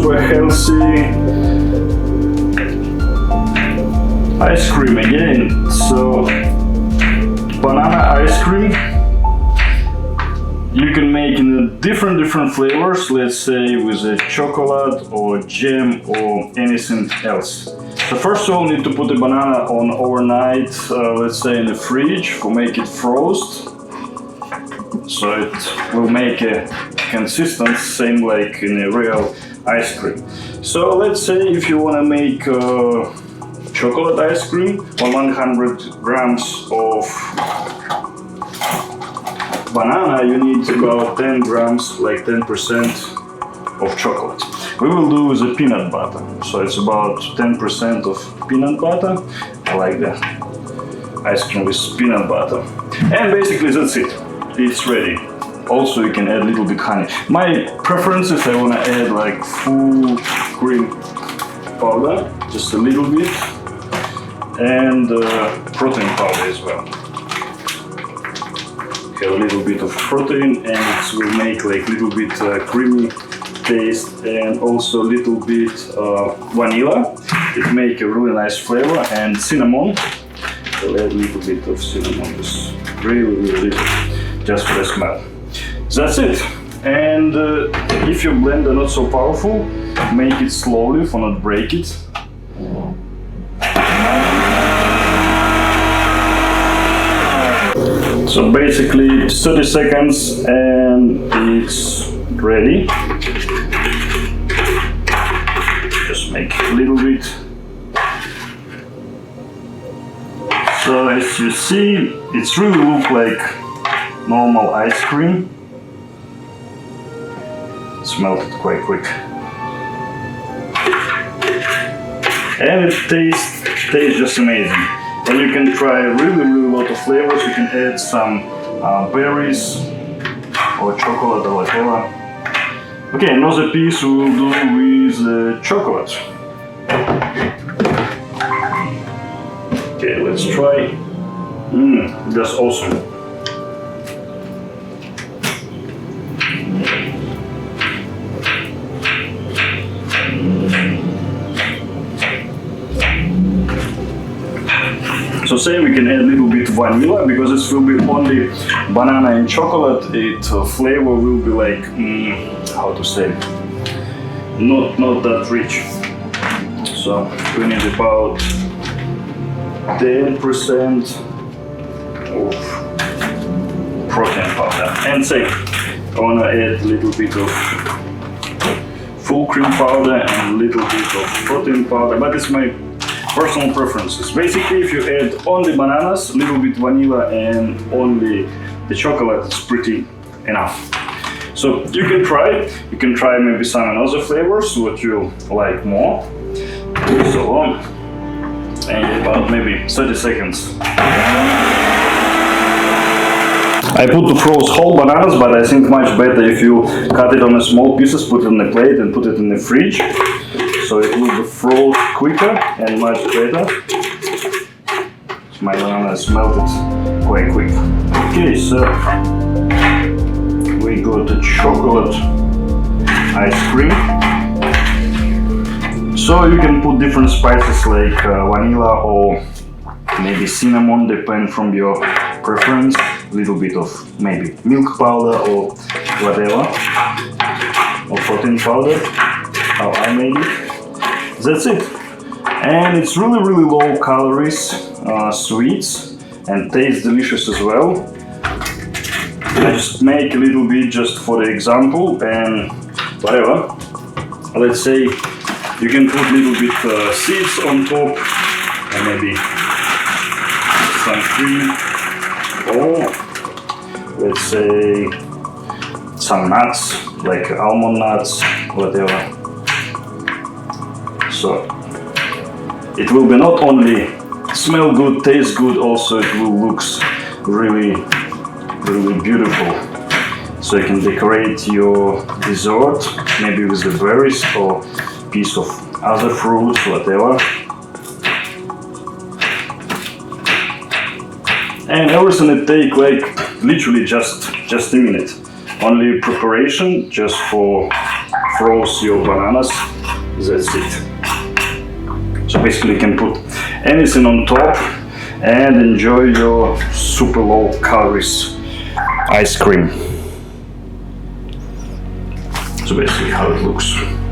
super healthy ice cream again. So banana ice cream you can make in different flavors, let's say with a chocolate or jam or anything else. So first of all, need to put the banana on overnight, let's say in the fridge, to make it frost, so it will make a consistent same like in a real ice cream. So let's say if you want to make chocolate ice cream, on 100 grams of banana you need about 10 grams, like 10% of chocolate. We will do with the peanut butter, so it's about 10% of peanut butter. I like the ice cream with peanut butter. And basically that's it, it's ready. Also you can add a little bit honey. My preference is I want to add like full cream powder, just a little bit, and protein powder as well. Have a little bit of protein, and it will make like little bit creamy taste, and also a little bit vanilla. It make a really nice flavor, and cinnamon. I'll add a little bit of cinnamon, just really little, just for the smell. That's it. And if your blender not so powerful, make it slowly for not break it. So basically 30 seconds and it's ready. Just make a little bit. So as you see, it's really look like normal ice cream. It's melted quite quick. And it tastes just amazing. And you can try really lot of flavors. You can add some berries or chocolate or whatever. Okay, another piece we will do with chocolate. Okay, let's try. That's awesome. So same, we can add a little bit vanilla, because it will be only banana and chocolate. It flavor will be like, how to say, not that rich. So we need about 10% of protein powder. And same, I wanna add a little bit of full cream powder and a little bit of protein powder, but it's my personal preferences. Basically, if you add only bananas, a little bit vanilla, and only the chocolate, it's pretty enough. So you can try maybe some other flavors, what you like more, so on. And about maybe 30 seconds. I put to froze whole bananas, but I think much better if you cut it on small pieces, put it on a plate and put it in the fridge. So it will be froze quicker and much better. My banana is melted quite quick. Okay, so we got the chocolate ice cream. So you can put different spices like vanilla or maybe cinnamon, depend from your preference. A little bit of maybe milk powder or whatever, or protein powder, how I made it. That's it. And it's really low calories, sweets, and tastes delicious as well. I just make a little bit just for the example, and whatever. Let's say you can put a little bit seeds on top, and maybe some cream, or let's say some nuts, like almond nuts, whatever. So it will be not only smell good, taste good, also it will looks really beautiful. So you can decorate your dessert maybe with the berries or piece of other fruits, whatever. And everything it take like literally just a minute. Only preparation just for froze your bananas. That's it. So basically you can put anything on top and enjoy your super low calories ice cream. So basically how it looks.